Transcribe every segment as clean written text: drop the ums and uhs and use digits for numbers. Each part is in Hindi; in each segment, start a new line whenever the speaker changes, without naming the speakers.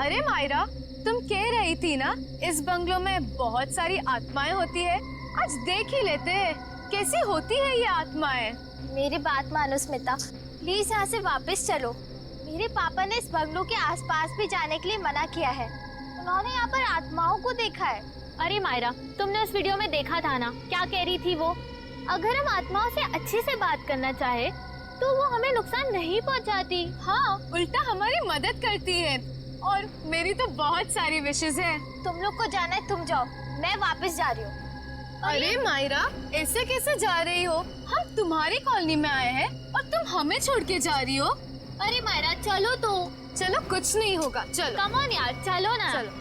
अरे मायरा, तुम कह रही थी ना इस बंगलों में बहुत सारी आत्माएं होती है। आज देख ही लेते हैं कैसी होती है ये आत्माएं।
मेरी बात मानो स्मिता, प्लीज यहाँ से वापस चलो। मेरे पापा ने इस बंगलों के आसपास भी जाने के लिए मना किया है। उन्होंने यहाँ पर आत्माओं को देखा है।
अरे मायरा, तुमने उस वीडियो में देखा था ना, क्या कह रही थी वो? अगर हम आत्माओं से अच्छे से बात करना चाहे तो वो हमें नुकसान नहीं पहुंचाती।
हाँ, उल्टा हमारी मदद करती है। और मेरी तो बहुत सारी विशेष है।
तुम लोग को जाना है, तुम जाओ, मैं वापस जा रही हूँ।
अरे मायरा, ऐसे कैसे जा रही हो? हम तुम्हारी कॉलोनी में आए हैं और तुम हमें छोड़ के जा रही हो।
अरे मायरा चलो तो।
चलो, कुछ नहीं होगा, चलो।
कम ऑन यार, चलो ना।
चलो।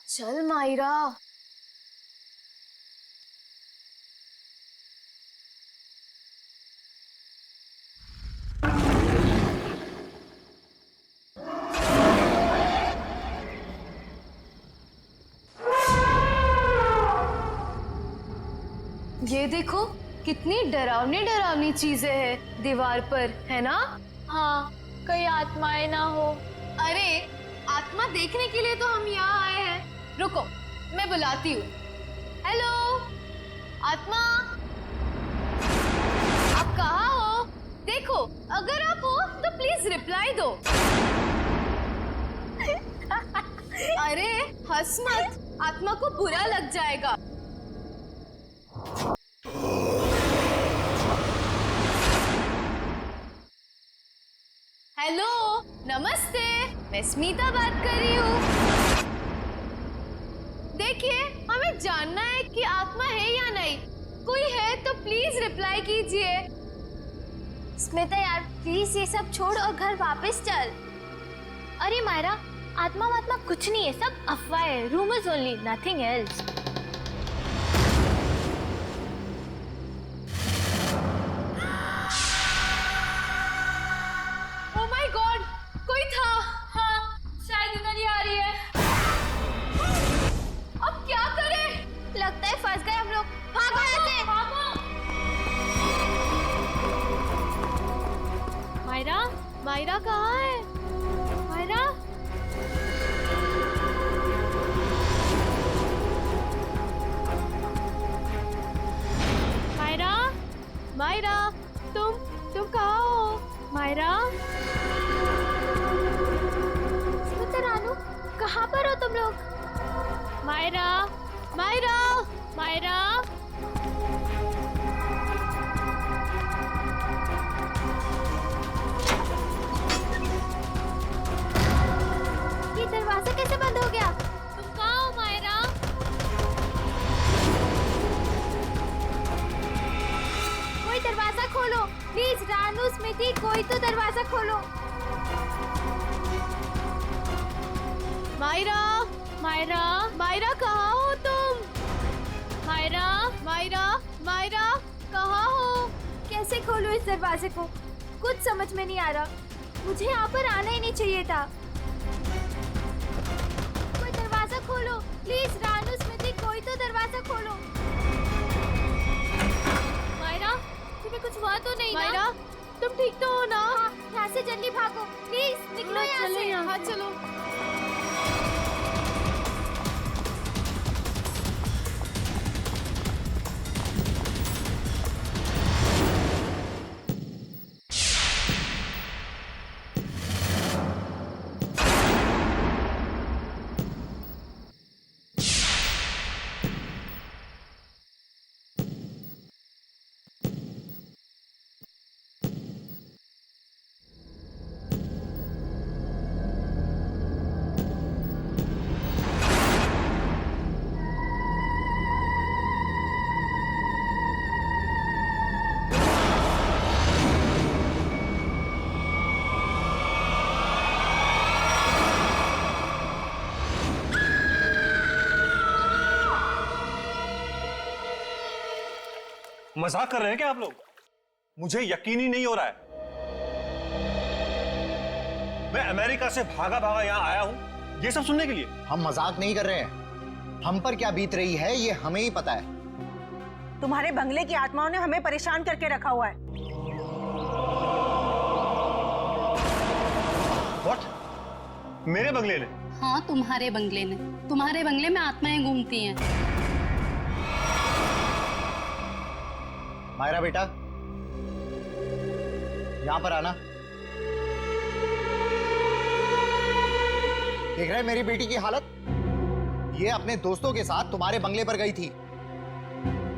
चल मायरा। ये देखो कितनी डरावनी डरावनी चीजें हैं दीवार पर, है ना?
हाँ, कहीं आत्माएं ना हो।
अरे, आत्मा देखने के लिए तो हम यहाँ आए हैं। रुको, मैं बुलाती हूँ। हेलो आत्मा, आप कहाँ हो? देखो, अगर आप हो तो प्लीज रिप्लाई दो। अरे हंस मत, आत्मा को बुरा लग जाएगा। हेलो, नमस्ते, मैं स्मिता बात कर रही हूँ। देखिए, हमें जानना है कि आत्मा है या नहीं। कोई है तो प्लीज रिप्लाई कीजिए।
स्मिता यार, प्लीज ये सब छोड़ और घर वापस चल।
अरे मायरा, आत्मा वात्मा कुछ नहीं है, सब अफवाह है, rumours only, nothing else.
Oh my God, कोई था।
हाँ, शायद इधर ही आ रही है।
अब क्या करें?
लगता है फंस गए हम लोग। भागो यहाँ से।
मायरा,
मायरा कहाँ है?
मायरा, मायरा,
मायरा, तुम कहाँ हो?
मायरा,
स्मिता रानू, कहाँ पर हो तुम लोग?
मायरा,
मायरा,
मायरा,
ये दरवाजा कैसे बंद हो गया?
तुम कहाँ हो मायरा?
कोई दरवाजा खोलो प्लीज। रानू, स्मिति, कोई तो दरवाजा खोलो।
मायरा,
मायरा,
मायरा कहाँ हो तुम?
मायरा,
मायरा, मायरा कहाँ हो?
कैसे खोलूं इस दरवाजे को? कुछ समझ में नहीं आ रहा। मुझे यहाँ पर आना ही नहीं चाहिए था। कोई दरवाजा खोलो प्लीज। रानू, स्मिति, कोई तो दरवाजा खोलो।
मायरा, तुम्हें कुछ हुआ तो नहीं ना?
मायरा, तुम ठीक तो हो ना?
हाँ, यहाँ से जल्दी भागो प्लीज, निकलो यहाँ से।
हाँ चलो।
मजाक कर रहे हैं क्या आप लोग? मुझे यकीन ही नहीं हो रहा है। मैं अमेरिका से भागा भागा यहां आया हूं ये सब सुनने के लिए।
हम मजाक नहीं कर रहे हैं। हम पर क्या बीत रही है ये हमें ही पता है।
तुम्हारे बंगले की आत्माओं ने हमें परेशान करके रखा हुआ है।
What? मेरे बंगले ने?
हाँ, तुम्हारे बंगले ने। तुम्हारे बंगले में आत्माएं घूमती हैं।
मायरा बेटा, यहां पर आना। देख रहे हैं मेरी बेटी की हालत? ये अपने दोस्तों के साथ तुम्हारे बंगले पर गई थी,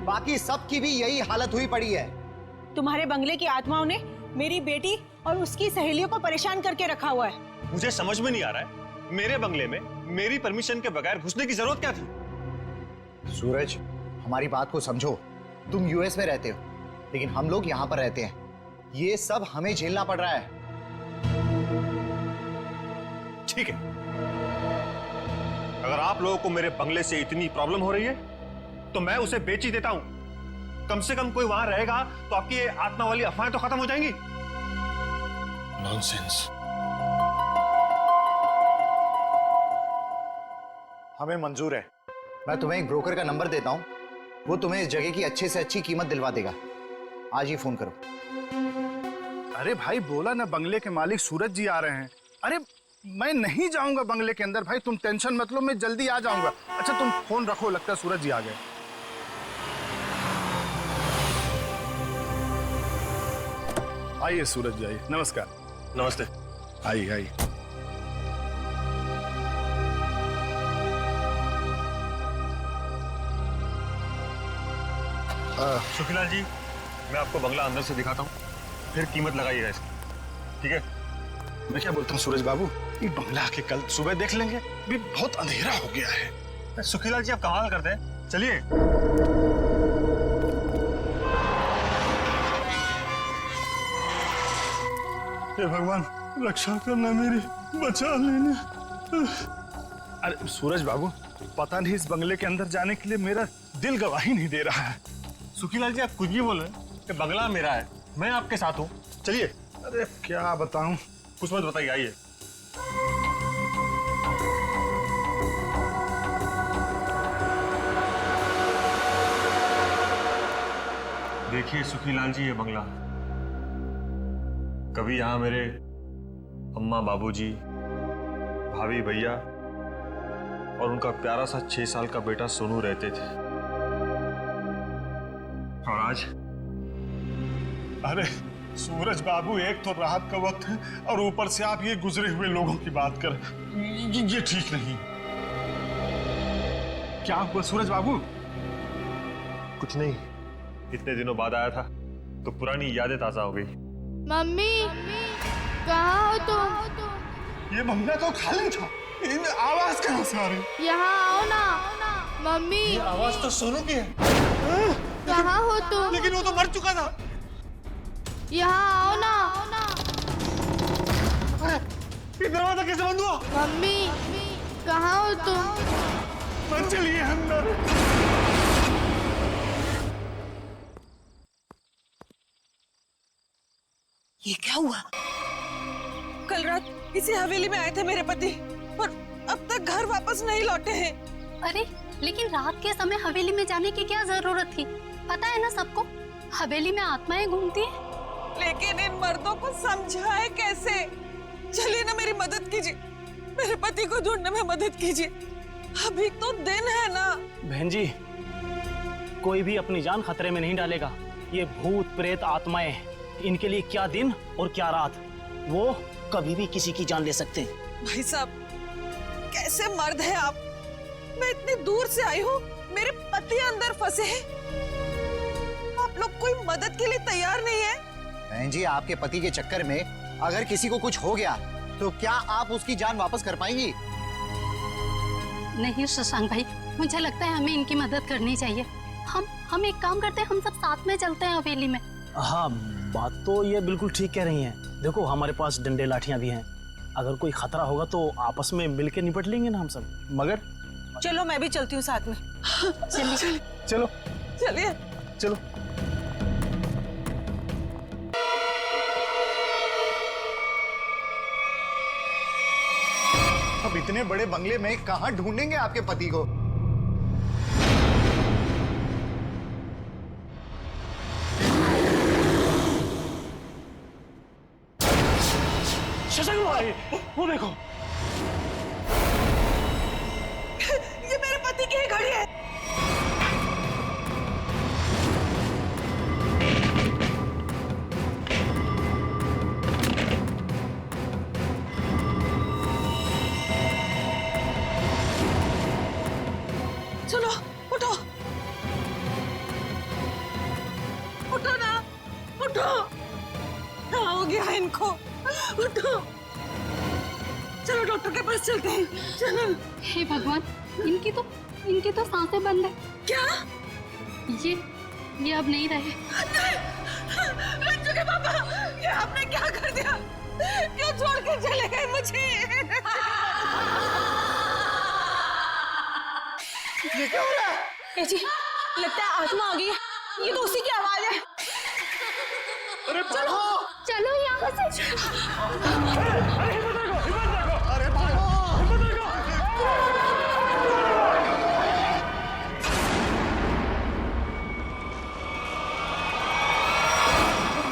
बाकी सबकी भी यही हालत हुई पड़ी है।
तुम्हारे बंगले की आत्माओं ने मेरी बेटी और उसकी सहेलियों को परेशान करके रखा हुआ है।
मुझे समझ में नहीं आ रहा है, मेरे बंगले में मेरी परमिशन के बगैर घुसने की जरूरत क्या थी?
सूरज, हमारी बात को समझो। तुम यूएस में रहते हो, लेकिन हम लोग यहाँ पर रहते हैं। ये सब हमें झेलना पड़ रहा है।
ठीक है, अगर आप लोगों को मेरे बंगले से इतनी प्रॉब्लम हो रही है तो मैं उसे बेच ही देता हूं। कम से कम कोई वहां रहेगा तो आपकी ये आत्मा वाली अफवाहें तो खत्म हो जाएंगी। नॉनसेंस।
हमें मंजूर है। मैं तुम्हें एक ब्रोकर का नंबर देता हूं, वो तुम्हें इस जगह की अच्छे से अच्छी कीमत दिलवा देगा। आज ही फोन करो।
अरे भाई बोला ना, बंगले के मालिक सूरज जी आ रहे हैं। अरे मैं नहीं जाऊंगा बंगले के अंदर भाई, तुम टेंशन मत लो, मैं जल्दी आ जाऊंगा। अच्छा तुम फोन रखो, लगता है सूरज जी आ गए। आइए सूरज जी आइए। नमस्कार।
नमस्ते।
आइए आइए।
सुखीलाल जी, मैं आपको बंगला अंदर से दिखाता हूँ, फिर कीमत लगाइएगा इसकी, ठीक है?
मैं क्या बोलता हूँ सूरज बाबू, ये बंगला के कल सुबह देख लेंगे, अभी बहुत अंधेरा हो गया है।
सुखीलाल जी आप कमाल करते हैं, चलिए।
हे भगवान, रक्षा करना मेरी, बचा लेना। अरे सूरज बाबू, पता नहीं इस बंगले के अंदर जाने के लिए मेरा दिल गवाही नहीं दे रहा है।
सुखीलाल जी आप कुछ भी बोल रहे हैं कि बंगला मेरा है, मैं आपके साथ हूँ, चलिए।
अरे क्या बताऊं,
कुछ मत बताइए, आइए। देखिए सुखीलाल जी, ये बंगला, कभी यहाँ मेरे अम्मा बाबूजी, भाभी भैया और उनका प्यारा सा 6 साल का बेटा सोनू रहते थे। और आज?
अरे सूरज बाबू, एक तो रात का वक्त है और ऊपर से आप ये गुजरे हुए लोगों की बात कर, ये ठीक नहीं। क्या हुआ सूरज बाबू?
कुछ नहीं, इतने दिनों बाद आया था तो पुरानी यादें ताजा हो गई।
मम्मी, कहाँ हो तुम?
ये बंगला तो खाली था, इन आवाज कहाँ से आ रही?
यहाँ आओ ना। मम्मी,
ये आवाज तो सोनू की है।
कहाँ हो तुम?
लेकिन वो तो मर चुका था।
यहाँ आओ ना।
ये दरवाजा कैसे बंद हुआ?
मम्मी, कहाँ हो तुम?
मत चलिए अंदर।
ये क्या हुआ? कल रात इसी हवेली में आए थे मेरे पति, और अब तक घर वापस नहीं लौटे हैं।
अरे लेकिन रात के समय हवेली में जाने की क्या जरूरत थी? पता है ना सबको, हवेली में आत्माएं घूमती हैं।
लेकिन इन मर्दों को समझाए कैसे? चलिए ना, मेरी मदद कीजिए, मेरे पति को ढूंढने में मदद कीजिए। अभी तो दिन है ना।
बहन जी, कोई भी अपनी जान खतरे में नहीं डालेगा। ये भूत प्रेत आत्माएं, इनके लिए क्या दिन और क्या रात, वो कभी भी किसी की जान ले सकते हैं।
भाई साहब, कैसे मर्द है आप? मैं इतनी दूर से आई हूँ, मेरे पति अंदर फंसे हैं, आप लोग कोई मदद के लिए तैयार नहीं है?
बहन जी, आपके पति के चक्कर में अगर किसी को कुछ हो गया तो क्या आप उसकी जान वापस कर पाएंगी?
नहीं शशांक भाई, मुझे लगता है हमें इनकी मदद करनी चाहिए। हम एक काम करते हैं, हम सब साथ में चलते हैं हवेली में।
हाँ, बात तो ये बिल्कुल ठीक कह रही हैं। देखो हमारे पास डंडे लाठियां भी हैं, अगर कोई खतरा होगा तो आपस में मिलके निपट लेंगे ना हम सब।
मगर
चलो मैं भी चलती हूँ साथ में।
चलिए
चलो
चलिए।
चलो।
अब इतने बड़े बंगले में कहाँ ढूंढेंगे आपके पति को?
भाई, वो देखो।
ये मेरे पति की ही घड़ी है। चलो उठो, उठो ना, उठो। क्या हो गया इनको? उठो, चलो डॉक्टर के पास चलते हैं। चलो।
हे भगवान, इनकी तो सांसें बंद है।
क्या?
ये अब नहीं रहे।
रंजू के पापा, ये आपने क्या कर दिया? क्यों छोड़ के चले गए मुझे?
ये क्या हो रहा है?
जी, लगता है आत्मा आ गई है। ये तो उसी की आवाज है।
अरे चलो
चलो यहाँ से।
अरे भागो।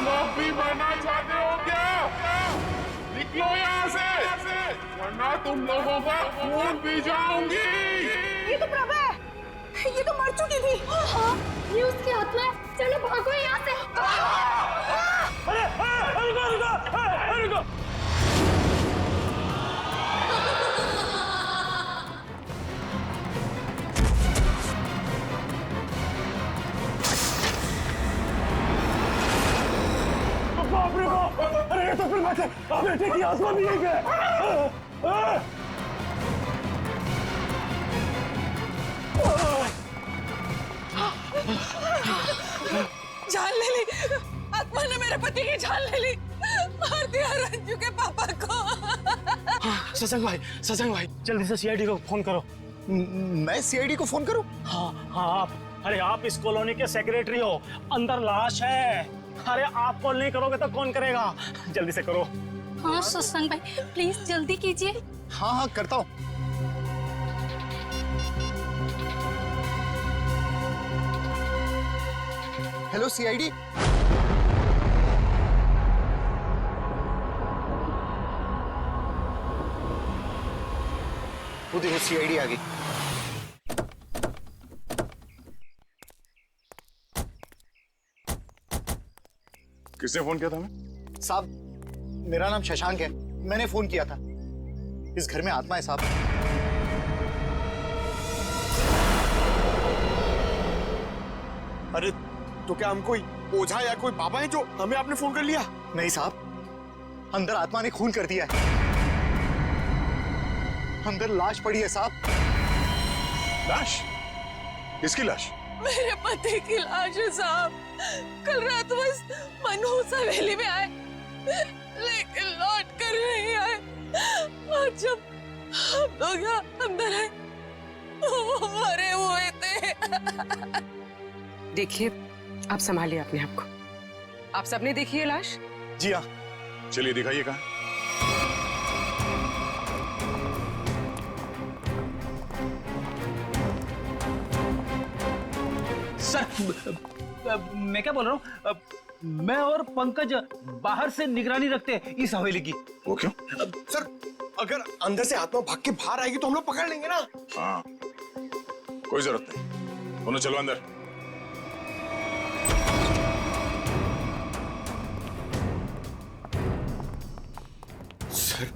माफी मांगना चाहते हो क्या? निकलो यहाँ से, वरना तुम लोगों का खून पी जाऊंगी।
ये तो प्रभा है, ये तो मर चुकी थी।
हाँ, ये उसकी आत्मा है। चलो भागो यहाँ से।
रुको। बाप रे बाप! अरे ये तो फिर बात है, बेटे की आत्मा भी है क्या?
जान ले ली, आत्मा ने मेरे पति की जान ले ली। मार दिया रंजू के पापा को।
सत्संग भाई, जल्दी से सीआईडी को फोन करो।
मैं सीआईडी को फोन करूं?
हाँ आप। अरे आप इस कॉलोनी के सेक्रेटरी हो, अंदर लाश है। अरे आप कॉल नहीं करोगे तो कौन करेगा? जल्दी से करो।
हाँ सत्संग भाई, प्लीज जल्दी कीजिए।
हाँ करता हूँ। Hello CID. वो देखो सीआईडी आ गई।
किसने फोन किया था हमें?
साहब, मेरा नाम शशांक है। मैंने फोन किया था। इस घर में आत्मा है साहब।
अरे तो क्या हम कोई ओझा या कोई बाबा है जो हमें आपने फोन कर लिया?
नहीं साहब, अंदर आत्मा ने खून कर दिया है। अंदर लाश पड़ी है साहब।
लाश? किसकी लाश?
मेरे पति की लाश है साहब। कल रात बस मनहूस हवेली में आए, लेकिन लौट कर नहीं आए। और जब हम लोग यहाँ अंदर आए, वो मरे हुए थे।
देखिए, आप संभालिए अपने आप को। आप सबने देखी है लाश?
जी हाँ।
चलिए दिखाइए कहाँ।
सर, मैं क्या बोल रहा हूँ, मैं और पंकज बाहर से निगरानी रखते हैं इस हवेली की।
वो क्यों? सर, अगर अंदर से आत्मा भाग के बाहर आएगी तो हम लोग पकड़ लेंगे ना। हाँ, कोई जरूरत नहीं। दोनों चलो अंदर। सर,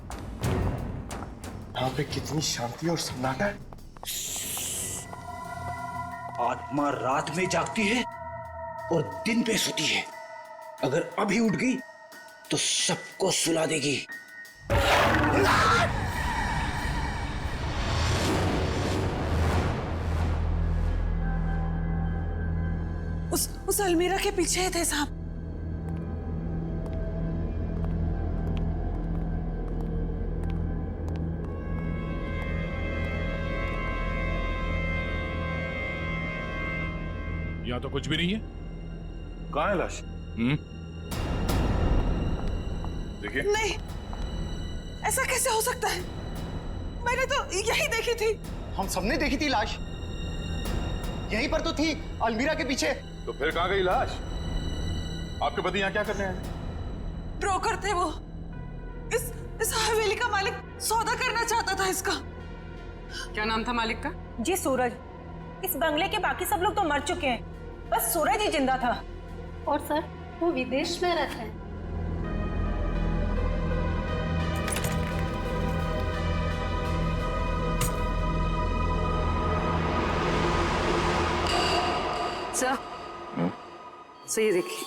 यहाँ पे कितनी शांति और सन्नाटा है।
आत्मा रात में जागती है और दिन पे सोती है। अगर अभी उठ गई तो सबको सुला देगी।
उस अलमीरा के पीछे थे साहब।
यहाँ तो कुछ भी नहीं है। कहाँ है लाश? देखिए।
नहीं, ऐसा कैसे हो सकता है? मैंने तो यही देखी थी।
हम सबने देखी थी लाश। यहीं पर तो थी, अलमीरा के पीछे।
तो फिर कहाँ गई लाश? आपके पति यहाँ क्या करने आए?
ब्रोकर थे वो। इस हवेली का मालिक सौदा करना चाहता था इसका।
क्या नाम था मालिक का?
जी सूरज। इस बंगले के बाकी सब लोग तो मर चुके हैं, बस सूरज ही जिंदा था।
और सर वो विदेश में रहते हैं।
सर ये देखिए।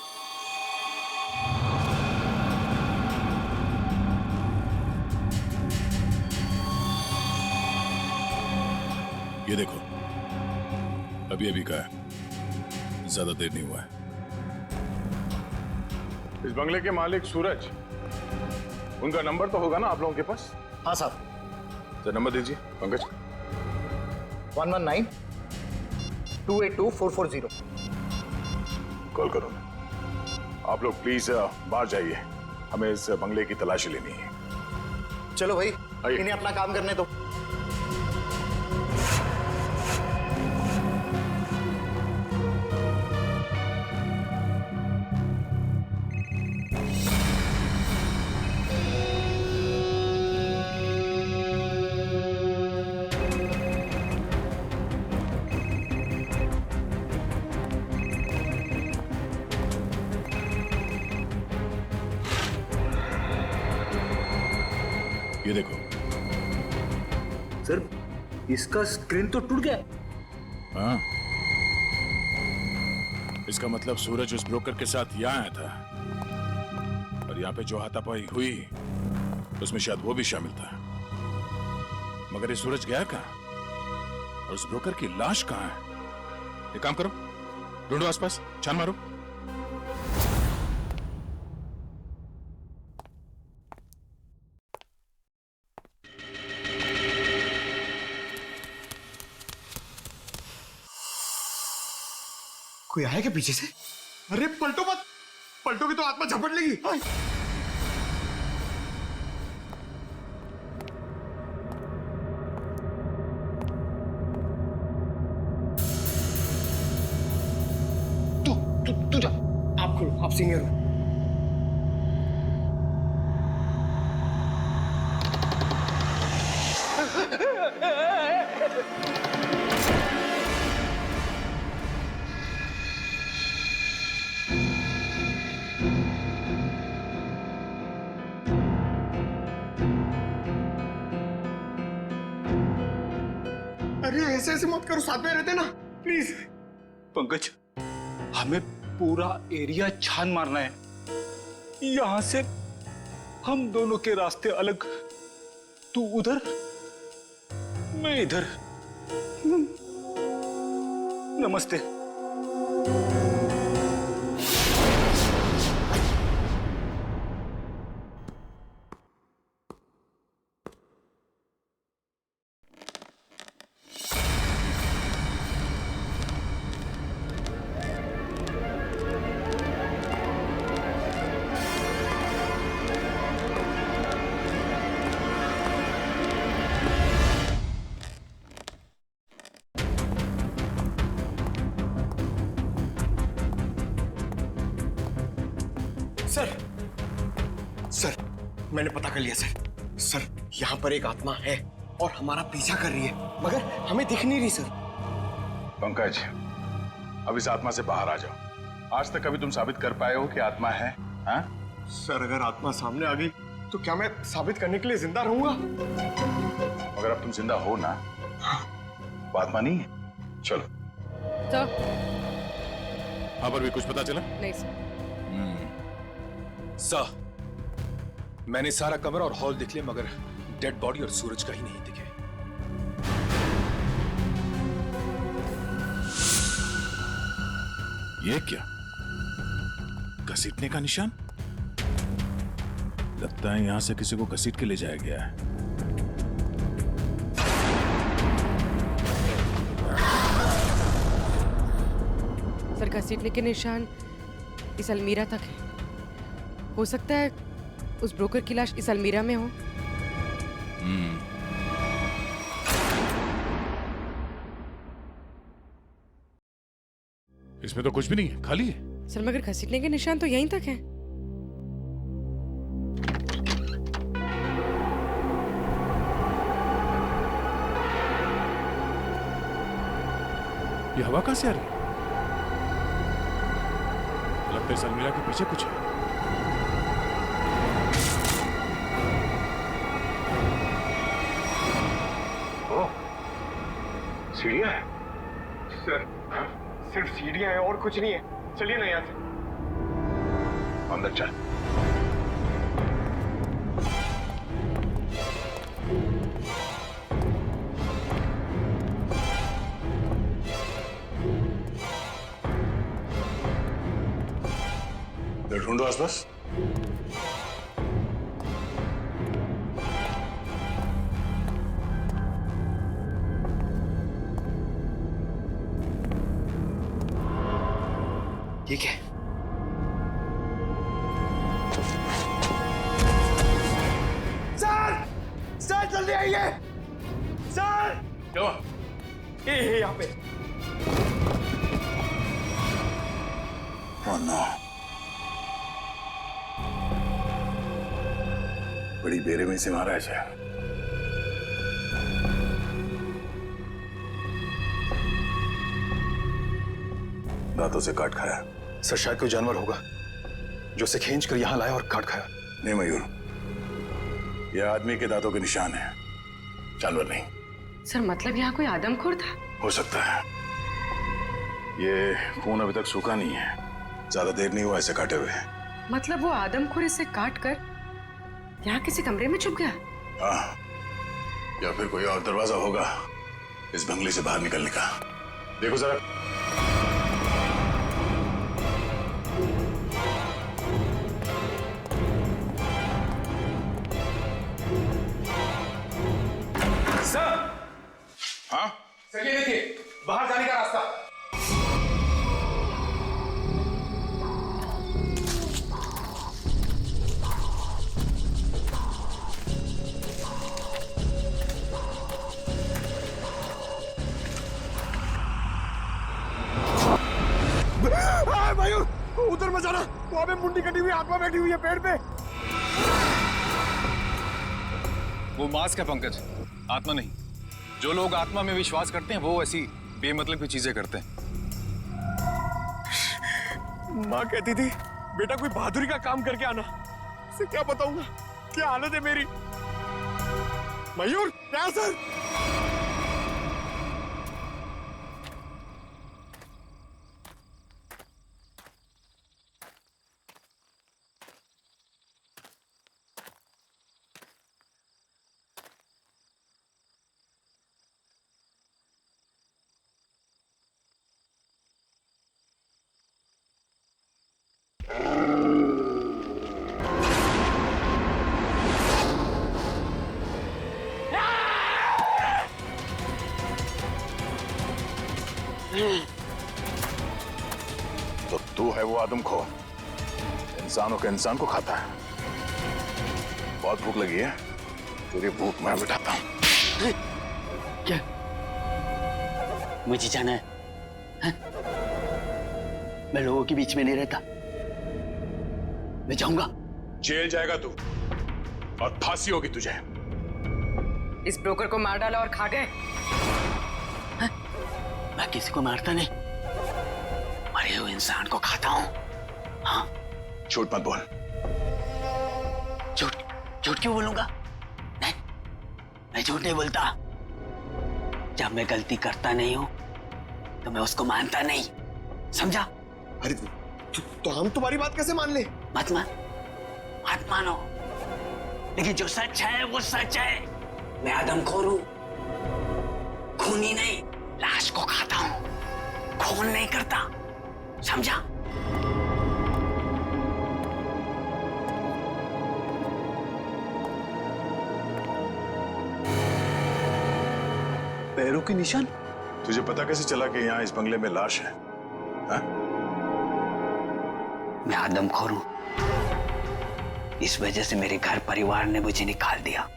ये देखो, अभी अभी का है, ज्यादा देर नहीं हुआ है। इस बंगले के मालिक सूरज, उनका नंबर तो होगा ना आप लोगों के पास?
हाँ साहब।
तो नंबर दीजिए पंकज।
119-282-440।
कॉल करो। आप लोग प्लीज बाहर जाइए, हमें इस बंगले की तलाशी लेनी है।
चलो भाई,
आइए।
इन्हें अपना काम करने दो।
ये देखो।
सर इसका स्क्रीन तो टूट गया।
हाँ, इसका मतलब सूरज उस ब्रोकर के साथ यहाँ आया था और यहाँ पे जो हाथापाई हुई उसमें शायद वो भी शामिल था। मगर ये सूरज गया कहाँ और उस ब्रोकर की लाश कहाँ है? एक काम करो, ढूंढो आसपास, छान मारो।
कोई आया क्या पीछे से? अरे पलटो मत, पलटोगी तो आत्मा झपट लेगी। तू जा, आप खोलो, आप सीनियर हो। अरे ऐसे मत करो, साथ में रहते ना, प्लीज।
पंकज, हमें पूरा एरिया छान मारना है। यहां से हम दोनों के रास्ते अलग, तू उधर मैं इधर। नमस्ते।
सर, मैंने पता कर लिया सर। सर, यहाँ पर एक आत्मा है और हमारा पीछा कर रही है, मगर हमें दिख नहीं रही सर।
पंकज, अब इस आत्मा से बाहर आ जाओ। आज तक कभी तुम साबित कर पाए हो कि आत्मा है? हाँ?
सर, अगर आत्मा सामने आ गई तो क्या मैं साबित करने के लिए जिंदा रहूंगा?
अगर अब तुम जिंदा हो ना, वो आत्मा नहीं है। चलो।
तो
हाँ, पर भी कुछ पता चला?
नहीं सर।
सर, मैंने सारा कमरा और हॉल देख लिया, मगर डेड बॉडी और सूरज का ही नहीं दिखे।
ये क्या? घसीटने का निशान? लगता है यहां से किसी को घसीट के ले जाया गया है।
सर, घसीटने के निशान इस अलमीरा तक है। हो सकता है उस ब्रोकर की लाश इस अलमीरा में हो।
इसमें तो कुछ भी नहीं है, खाली है।
सर, मगर घसीटने के निशान तो यहीं तक है।
ये हवा कहां से आ रही है? लगता है सलमीरा के पीछे कुछ है।
सीढ़ियां है सर, सिर्फ सीढ़ियां हैं और कुछ नहीं है। चलिए ना यहाँ से।
अंदर चल। ढूंढो आसपास।
ठीक है।
सर, सर जल्दी आइए। सर,
क्या?
ये यहाँ पे।
Oh no. बड़ी बेरहमी से मारा है शायद। दांतों से काट खाया।
सर शायद कोई जानवर होगा जो उसे खींच कर यहाँ लाया और काट खाया।
नहीं मयूर, यह आदमी के दांतों के निशान है, जानवर नहीं।
सर मतलब यहाँ कोई आदमखोर था?
हो सकता है। ये खून अभी तक सूखा नहीं है, ज्यादा देर नहीं हुआ ऐसे काटे हुए।
मतलब वो आदमखोर इसे काट कर यहाँ किसी कमरे में छुप गया?
हाँ, या फिर कोई और दरवाजा होगा इस बंगले से बाहर निकलने का। देखो जरा।
सर,
हाँ
सर ये देखिए बाहर जाने का रास्ता।
मयूर, उधर मत जाना। वहां पे मुंडी कटी हुई आत्मा बैठी हुई है पेड़ पे।
वो मास्क है पंकज, आत्मा नहीं। जो लोग आत्मा में विश्वास करते हैं वो ऐसी बेमतलब की चीजें करते हैं।
माँ कहती थी बेटा कोई बहादुरी का काम करके आना। उसे क्या बताऊंगा क्या हालत है मेरी। मयूर, क्या सर?
तो तू है वो आदमखोर, इंसानों के इंसान को खाता है। बहुत भूख लगी है, तेरी भूख मैं मिटाता हूँ।
क्या मुझे जाना है? हाँ? मैं लोगों के बीच में नहीं रहता, मैं जाऊंगा।
जेल जाएगा तू और फांसी होगी तुझे।
इस ब्रोकर को मार डाला और खा गए।
हाँ? मैं किसी को मारता नहीं, मरे हुए इंसान को खाता हूं। हाँ?
झूठ मत बोल।
झूठ झूठ क्यों बोलूंगा? नहीं, मैं झूठ नहीं बोलता। जब मैं गलती करता नहीं हूं तो मैं उसको मानता नहीं, समझा?
अरे तो हम तुम्हारी बात कैसे मान ले?
मत मानो, लेकिन जो सच है वो सच है। मैं आदमखोर हूं, खूनी नहीं, लाश को खाता हूं, खून नहीं करता, समझा?
पैरों के निशान? तुझे पता कैसे चला कि यहाँ इस बंगले में लाश है? हा?
मैं आदमखोर हूं, इस वजह से मेरे घर परिवार ने मुझे निकाल दिया।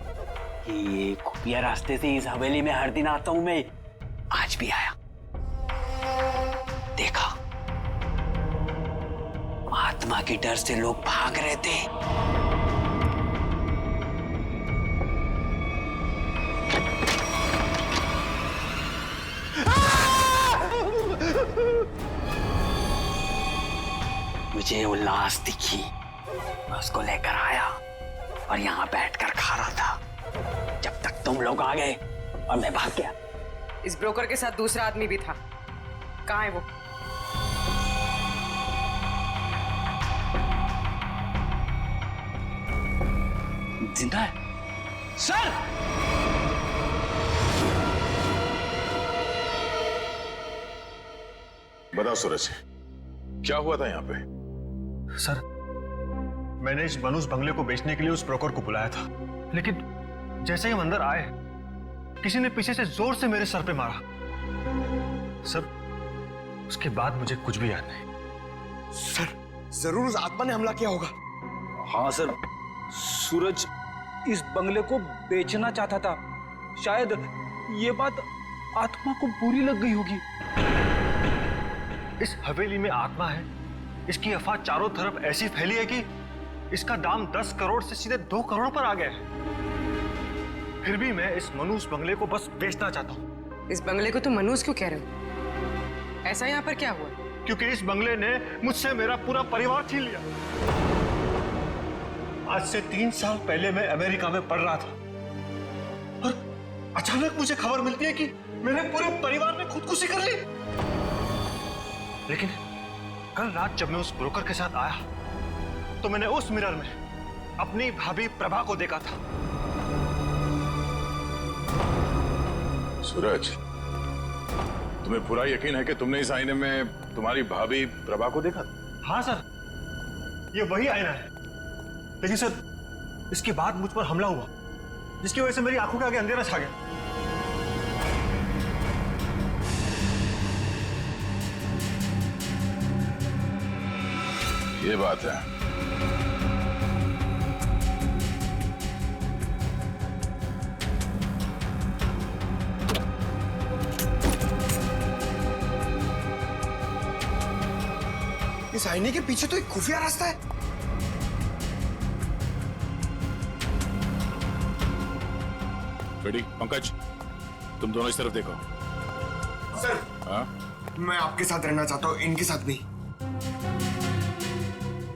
ये खुफिया रास्ते से इस हवेली में हर दिन आता हूं मैं, आज भी आया। देखा, आत्मा के डर से लोग भाग रहे थे। मुझे वो लाश दिखी, मैं उसको लेकर आया और यहाँ बैठकर खा रहा था जब तक तुम लोग आ गए और मैं भाग गया।
इस ब्रोकर के साथ दूसरा आदमी भी था, कहाँ है वो?
जिंदा है सर।
बताओ सूरज, क्या हुआ था यहाँ पे?
सर, मैंने इस मनुष बंगले को बेचने के लिए उस ब्रोकर को बुलाया था, लेकिन जैसे ही हम अंदर आए किसी ने पीछे से जोर से मेरे सर पे मारा। सर, उसके बाद मुझे कुछ भी याद नहीं।
सर, जरूर उस आत्मा ने हमला किया होगा।
हाँ सर, सूरज इस बंगले को बेचना चाहता था। शायद ये बात आत्मा को बुरी लग गई होगी।
इस हवेली में आत्मा है, इसकी अफवाह चारों तरफ ऐसी फैली है कि इसका दाम 10 करोड़ से सीधे 2 करोड़ पर आ गया है। फिर भी मैं इस मनूस बंगले को बस बेचना चाहता हूँ।
इस बंगले को तुम मनूस क्यों कह रहे हो? ऐसा यहाँ पर क्या हुआ?
क्योंकि इस बंगले ने मुझसे मेरा पूरा परिवार छीन लिया। आज से 3 साल पहले मैं अमेरिका में पढ़ रहा था और अचानक मुझे खबर मिलती है कि मेरे पूरे परिवार ने खुदकुशी कर ली। लेकिन कल रात जब मैं उस ब्रोकर के साथ आया तो मैंने उस मिरर में अपनी भाभी प्रभा को देखा था।
सूरज, तुम्हें पूरा यकीन है कि तुमने इस आईने में तुम्हारी भाभी प्रभा को देखा?
हाँ सर, ये वही आईना है। लेकिन सर, इसके बाद मुझ पर हमला हुआ जिसकी वजह से मेरी आंखों के आगे अंधेरा छा गया।
ये बात है।
इस आईने के पीछे तो एक खुफिया रास्ता है।
रेडी? पंकज, तुम दोनों इस तरफ देखो।
सर,
हाँ?
मैं आपके साथ रहना चाहता हूँ, इनके साथ नहीं।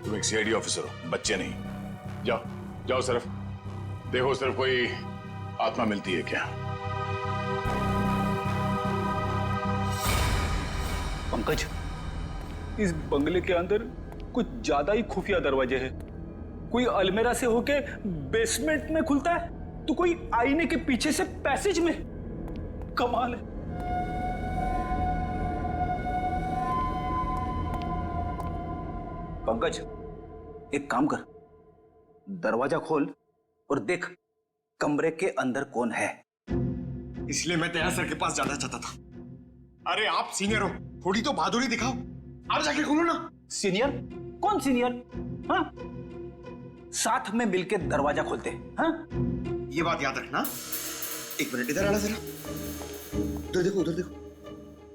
तुम एक सीआईडी ऑफिसर हो, बच्चे नहीं। जाओ जाओ, सिर्फ देखो सिर्फ कोई आत्मा मिलती है क्या।
पंकज, इस बंगले के अंदर कुछ ज्यादा ही खुफिया दरवाजे हैं। कोई अलमेरा से होके बेसमेंट में खुलता है तो कोई आईने के पीछे से पैसेज में। कमाल है। पंकज, एक काम कर, दरवाजा खोल और देख कमरे के अंदर कौन है।
इसलिए मैं तैयार सर के पास जाना चाहता था। अरे आप सीनियर हो, थोड़ी तो बहादुरी दिखाओ। आप जाके खोलो ना।
सीनियर? कौन सीनियर? हाँ, साथ में मिलके दरवाजा खोलते। हाँ,
ये बात याद रखना। एक मिनट इधर आना जरा। उधर देखो, उधर देखो,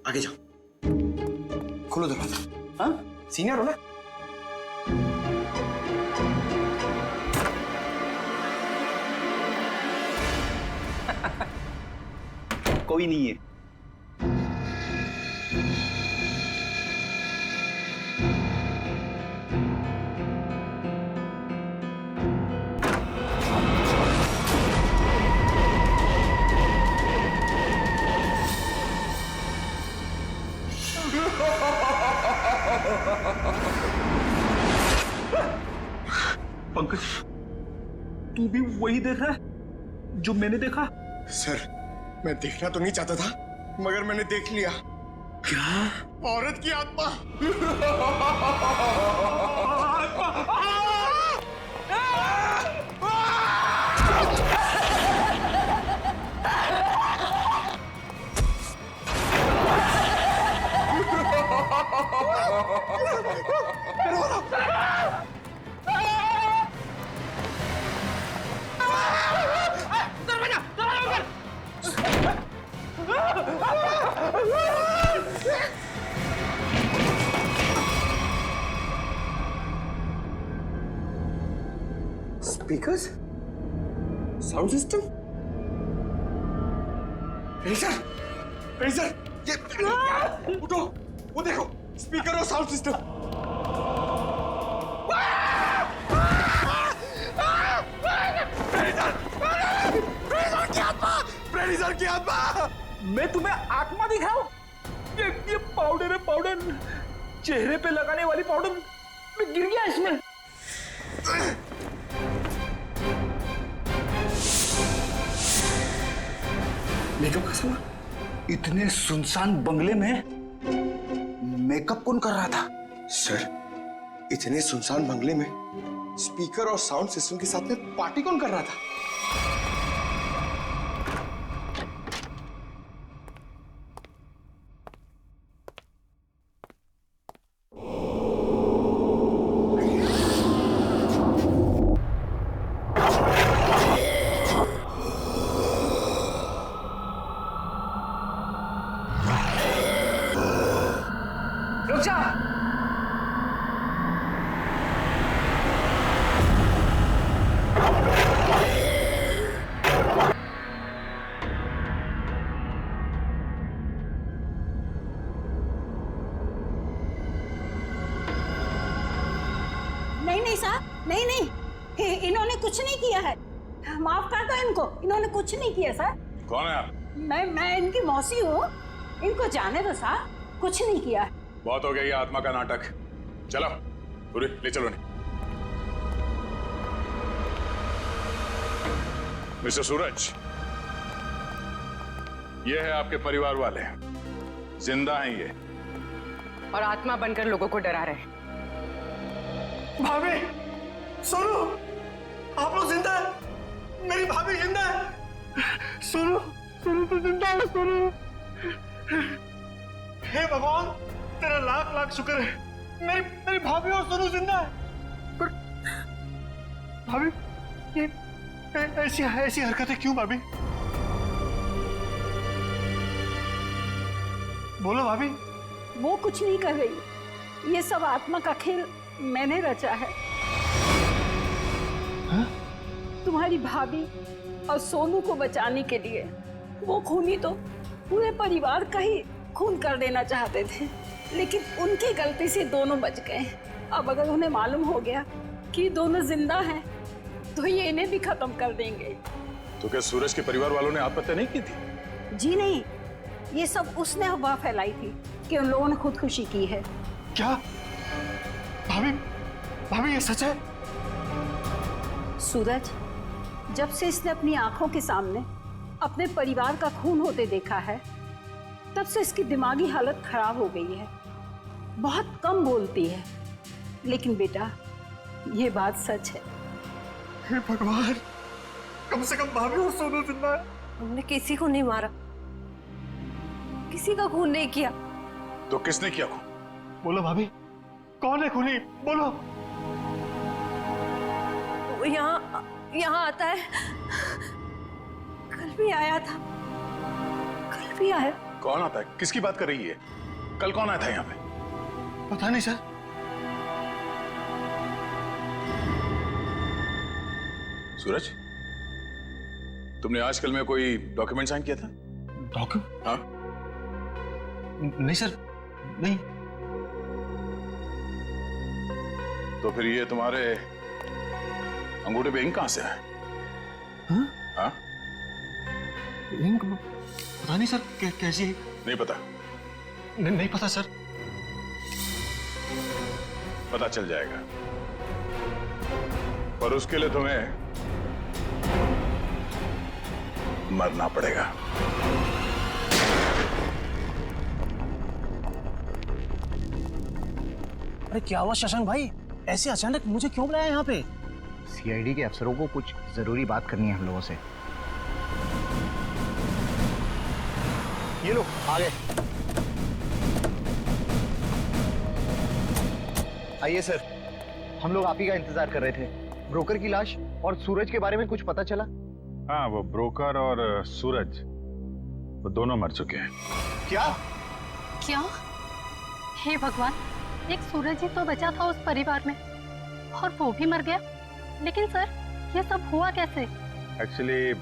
आगे जाओ, खोलो दरवाजा।
हाँ,
सीनियर हो ना।
कोई नहीं है। पंकज, तू भी वही देख रहा है जो मैंने देखा?
सर, मैं देखना तो नहीं चाहता था, मगर मैंने देख लिया।
क्या?
औरत की आत्मा। Speakers, sound system, razor, razor, ये उठो, वो देखो स्पीकर और साउंड सिस्टम। प्रेडिसर की आत्मा।
मैं तुम्हें आत्मा दिखाऊं? ये पाउडर है, पाउडर चेहरे पे लगाने वाली पाउडर। मैं गिर गया इसमें। मेकअप का सामान इतने सुनसान बंगले में मेकअप कौन कर रहा था?
सर, इतने सुनसान बंगले में स्पीकर और साउंड सिस्टम के साथ में पार्टी कौन कर रहा था?
रुक जा।
नहीं साहब, नहीं, इन्होंने कुछ नहीं किया है। माफ कर दो इनको, इन्होंने कुछ नहीं किया सर।
कौन है आप?
मैं इनकी मौसी हूँ। इनको जाने दो साहब, कुछ नहीं किया है।
बहुत हो गया ये आत्मा का नाटक। चलो पूरी ले चलो। नहीं मिस्टर सूरज, ये है आपके परिवार वाले, जिंदा हैं ये,
और आत्मा बनकर लोगों को डरा रहे हैं।
भाभी सुनो, आप लोग जिंदा है, मेरी भाभी जिंदा है। सुनो सुनो तो जिंदा है, सुनो। हे भगवान, तेरा लाख लाख शुक्र है, मेरी भाभी और सुनो जिंदा है। पर भाभी ये ऐसी हरकतें क्यों भाभी? बोलो भाभी।
वो कुछ नहीं कर रही, ये सब आत्मा का खेल मैंने रचा है।
हा?
तुम्हारी भाभी और सोनू को बचाने के लिए वो खूनी तो पूरे परिवार का ही खून कर देना चाहते थे, लेकिन उनकी गलती से दोनों बच गए। अब अगर उन्हें मालूम हो गया कि दोनों जिंदा हैं, तो ये इन्हें भी खत्म कर देंगे।
तो क्या सूरज के परिवार वालों ने आत्महत्या नहीं की थी?
जी नहीं, ये सब उसने अफवाह फैलाई थी कि उन लोगों ने खुदकुशी की है।
क्या भाभी ये सच है?
सूरज, जब से इसने अपनी आंखों के सामने अपने परिवार का खून होते देखा है, तब से इसकी दिमागी हालत खराब हो गई है। बहुत कम बोलती है, लेकिन बेटा ये बात सच है।
हे भगवान, कम से कम भाभी और सोनू जिंदा है।
हमने किसी को नहीं मारा, किसी का खून नहीं किया।
तो किसने किया खून?
बोलो भाभी, कौन है खूनी? बोलो।
वो यहाँ आता है, कल भी आया था, कल भी आया।
कौन आता है? किसकी बात कर रही है? कल कौन आया था यहाँ पे?
पता नहीं सर।
सूरज, तुमने आजकल में कोई डॉक्यूमेंट साइन किया था?
डॉक्यूमेंट?
हाँ।
नहीं सर, नहीं।
तो फिर ये तुम्हारे अंगूठे पे इंक कहां से है?
हाँ?
हाँ?
इंक पता नहीं सर, कैसी है?
नहीं पता?
नहीं पता सर।
पता चल जाएगा, पर उसके लिए तुम्हें मरना पड़ेगा।
अरे क्या हुआ शशांक भाई, ऐसे अचानक मुझे क्यों बुलाया यहाँ पे?
सीआईडी के अफसरों को कुछ जरूरी बात करनी है हम लोगों से। ये लो आ गए। आइए सर, हम लोग आप ही का इंतजार कर रहे थे। ब्रोकर की लाश और सूरज के बारे में कुछ पता चला?
हाँ, वो ब्रोकर और सूरज वो दोनों मर चुके हैं।
क्या?
क्या? हे भगवान, एक सूरज ही तो बचा था उस परिवार में और वो भी मर गया। लेकिन सर, ये सब हुआ कैसे?
एक्चुअली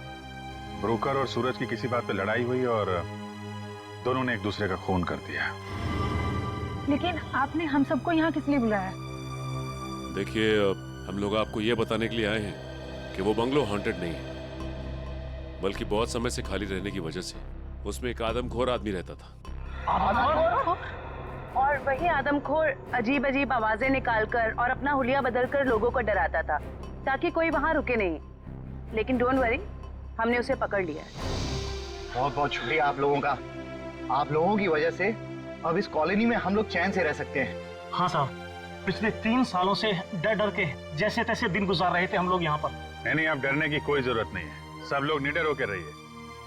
ब्रोकर और सूरज की किसी बात पे लड़ाई हुई और दोनों ने एक दूसरे का खून कर दिया।
लेकिन आपने हम सबको यहाँ किस लिए बुलाया?
देखिए, हम लोग आपको ये बताने के लिए आए हैं कि वो बंगलो हॉन्टेड नहीं है, बल्कि बहुत समय से खाली रहने की वजह से उसमें एक आदमखोर आदमी रहता था।
और वही आदमखोर अजीब अजीब आवाजें निकालकर और अपना हुलिया बदलकर लोगों को डराता था ताकि कोई वहां रुके नहीं। लेकिन डोंट वरी, हमने उसे पकड़ लिया है।
बहुत बहुत शुक्रिया आप लोगों का। आप लोगों की वजह से अब इस कॉलोनी में हम लोग चैन से रह सकते हैं।
हाँ साहब, पिछले 3 सालों से डर डर के जैसे तैसे दिन गुजार रहे थे हम लोग यहाँ पर।
नहीं, आप डरने की कोई जरूरत नहीं है। सब लोग निडर होकर रहिए,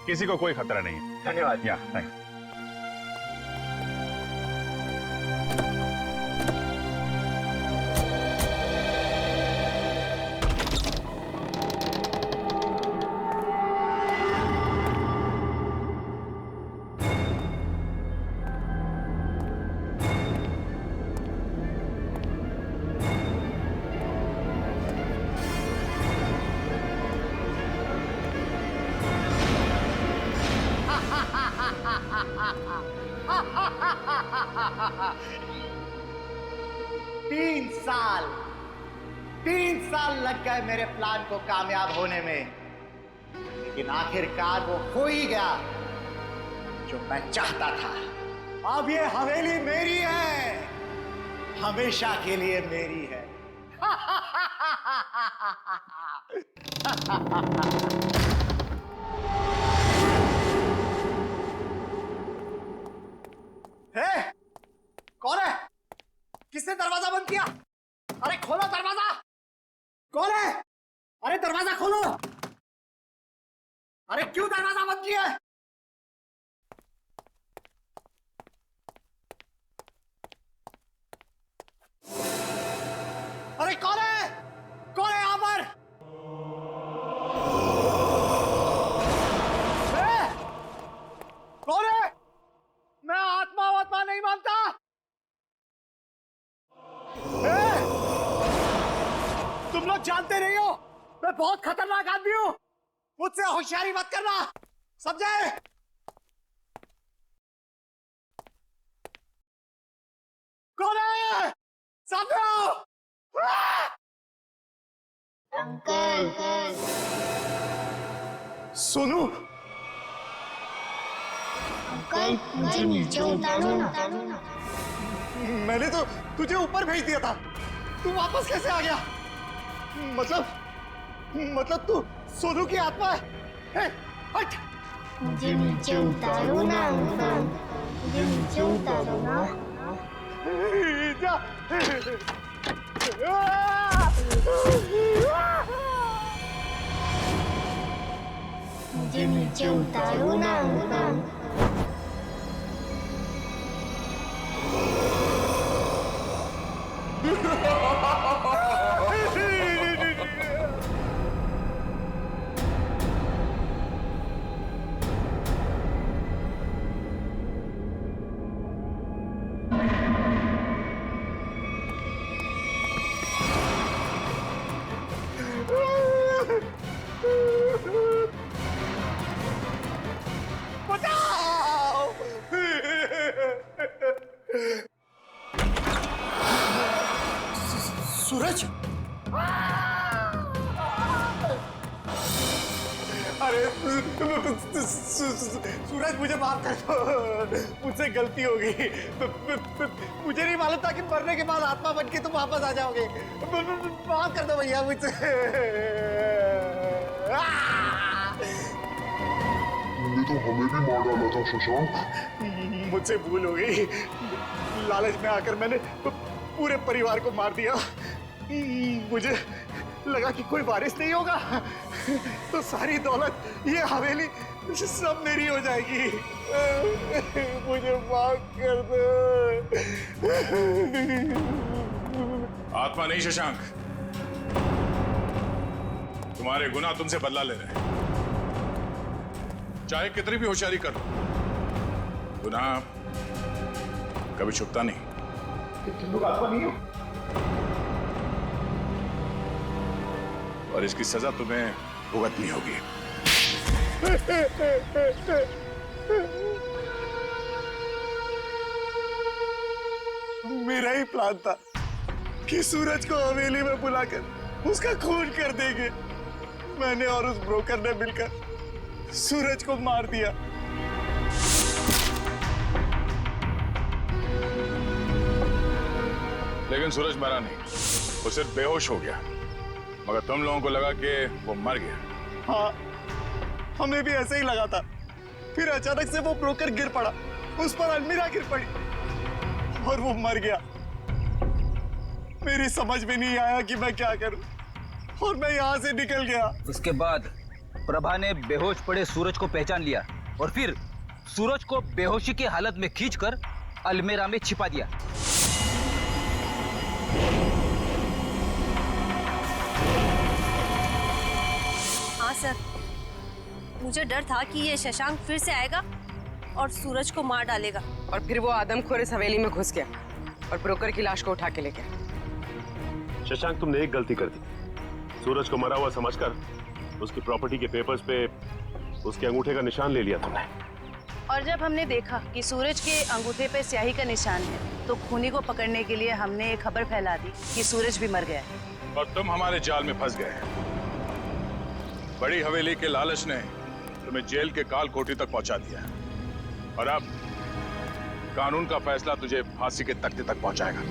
किसी को कोई खतरा नहीं है।
धन्यवाद। तीन साल लग गए मेरे प्लान को कामयाब होने में, लेकिन आखिरकार वो हो ही गया जो मैं चाहता था। अब ये हवेली मेरी है, हमेशा के लिए मेरी है। हे, कौन है? किसने दरवाजा बंद किया? अरे खोलो दरवाजा! कौन है? अरे दरवाजा खोलो! अरे क्यों दरवाजा बंद किया है? अरे कौन है? कौन है यहां पर? कौन है? मैं आत्मा नहीं मानता। तुम लोग जानते नहीं हो मैं बहुत खतरनाक आदमी हूं, मुझसे होशियारी मत करना, समझे? कौन है? सामने आओ। अंकल। सोनू।
अंकल, मुझे नीचे उतारो ना।
मैंने तो तुझे ऊपर भेज दिया था, तू वापस कैसे आ गया? मतलब तू सोनू की आत्मा है? हट!
मुझे नीचे उतारो ना अंकल, मुझे नीचे उतारो ना।
जा!
मुझे नीचे उतारो ना अंकल।
सूरज! अरे सूरज, मुझे माफ कर दो, मुझसे गलती हो गई। मुझे नहीं मालूम था कि मरने के बाद आत्मा बन के तुम वापस आ जाओगे। माफ कर दो भैया मुझसे।
तुमने तो हमें भी मार डाला था शशांक।
मुझसे भूल हो गई, लालच में आकर मैंने पूरे परिवार को मार दिया। मुझे लगा कि कोई वारिस नहीं होगा तो सारी दौलत, ये हवेली सब मेरी हो जाएगी। मुझे माफ कर दो।
आत्मा नहीं शशांक, तुम्हारे गुनाह तुमसे बदला ले रहे हैं। चाहे कितनी भी होशियारी कर लो, गुनाह कभी छुपता नहीं।
तुम लोग आत्मा नहीं हो
और इसकी सजा तुम्हें भुगतनी होगी।
मेरा ही प्लान था कि सूरज को हवेली में बुलाकर उसका खून कर देंगे। मैंने और उस ब्रोकर ने मिलकर सूरज को मार दिया।
लेकिन सूरज मरा नहीं, वो सिर्फ बेहोश हो गया। मगर तुम लोगों को लगा कि वो मर गया।
हाँ, हमें भी ऐसे ही लगा था। फिर अचानक से वो ब्रोकर गिर पड़ा, उस पर अलमीरा गिर पड़ी और वो मर गया। मेरी समझ में नहीं आया कि मैं क्या करूं और मैं यहाँ से निकल गया।
उसके बाद प्रभा ने बेहोश पड़े सूरज को पहचान लिया और फिर सूरज को बेहोशी की हालत में खींचकर अलमीरा में छिपा दिया।
हाँ सर, मुझे डर था कि ये शशांक फिर से आएगा और सूरज को मार डालेगा।
और फिर वो आदमखोर इस हवेली में घुस गया और ब्रोकर की लाश को उठा के ले गया।
शशांक, तुमने एक गलती कर दी। सूरज को मरा हुआ समझकर उसकी प्रॉपर्टी के पेपर्स पे उसके अंगूठे का निशान ले लिया तुमने।
और जब हमने देखा कि सूरज के अंगूठे पे स्याही का निशान है तो खूनी को पकड़ने के लिए हमने एक खबर फैला दी कि सूरज भी मर गया है।
और तुम हमारे जाल में फंस गए। बड़ी हवेली के लालच ने तुम्हें जेल के काल कोठी तक पहुंचा दिया और अब कानून का फैसला तुझे फांसी के तख्ते तक पहुंचाएगा।